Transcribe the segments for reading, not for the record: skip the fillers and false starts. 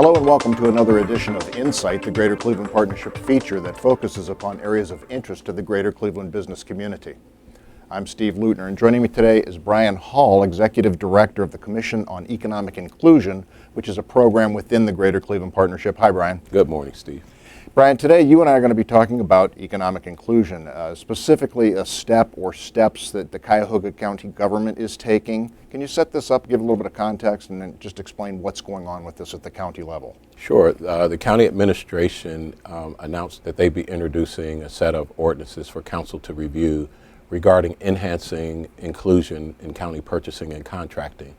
Hello and welcome to another edition of Insight, the Greater Cleveland Partnership feature that focuses upon areas of interest to the Greater Cleveland business community. I'm Steve Leutner, and joining me today is Brian Hall, Executive Director of the Commission on Economic Inclusion, which is a program within the Greater Cleveland Partnership. Hi, Brian. Good morning, Steve. Brian, today you and I are going to be talking about economic inclusion, specifically a step or steps that the Cuyahoga County government is taking. Can you set this up, give a little bit of context, and then just explain what's going on with this at the county level? Sure. The county administration announced that they'd be introducing a set of ordinances for council to review regarding enhancing inclusion in county purchasing and contracting.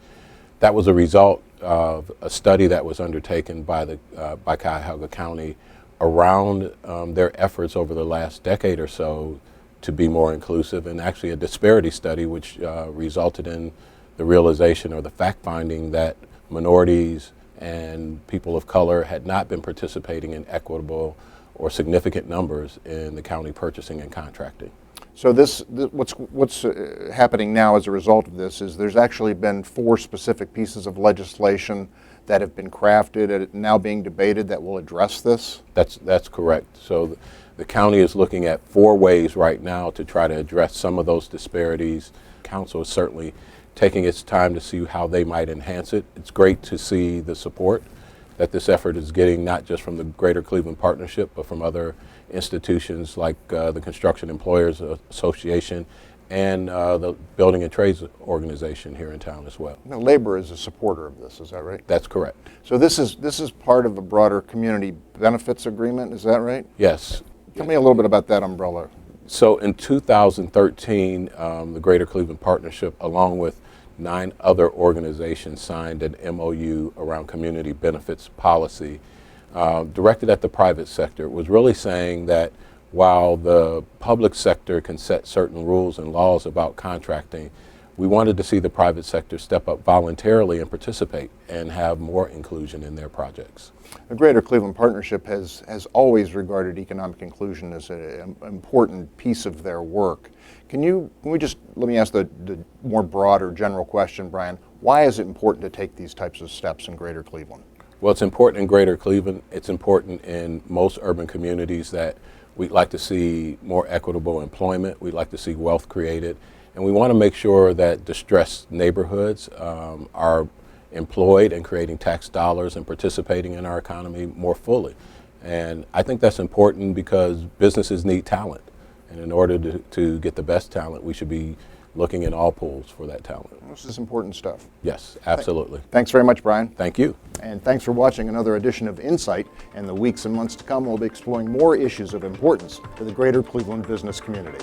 That was a result of a study that was undertaken by Cuyahoga County around their efforts over the last decade or so to be more inclusive, and actually a disparity study which resulted in the realization or the fact-finding that minorities and people of color had not been participating in equitable or significant numbers in the county purchasing and contracting. So what's happening now as a result of this is there's actually been 4 specific pieces of legislation that have been crafted and now being debated that will address this? That's correct. So the county is looking at 4 ways right now to try to address some of those disparities. Council is certainly taking its time to see how they might enhance it. It's great to see the support that this effort is getting, not just from the Greater Cleveland Partnership, but from other institutions like the Construction Employers Association and the Building and Trades Organization here in town as well. Now, labor is a supporter of this, is that right? That's correct. So this is part of a broader community benefits agreement, is that right? Yes. Tell me a little bit about that umbrella. So in 2013, the Greater Cleveland Partnership, along with 9 other organizations, signed an MOU around community benefits policy directed at the private sector. It was really saying that while the public sector can set certain rules and laws about contracting, we wanted to see the private sector step up voluntarily and participate and have more inclusion in their projects. The Greater Cleveland Partnership has always regarded economic inclusion as an important piece of their work. Let me ask the more broader general question, Brian. Why is it important to take these types of steps in Greater Cleveland? Well, it's important in Greater Cleveland. It's important in most urban communities that we'd like to see more equitable employment. We'd like to see wealth created. And we want to make sure that distressed neighborhoods are employed and creating tax dollars and participating in our economy more fully. And I think that's important because businesses need talent. And in order to get the best talent, we should be looking in all pools for that talent. This is important stuff. Yes, absolutely. Thanks very much, Brian. Thank you. And thanks for watching another edition of Insight. In the weeks and months to come, we'll be exploring more issues of importance to the Greater Cleveland business community.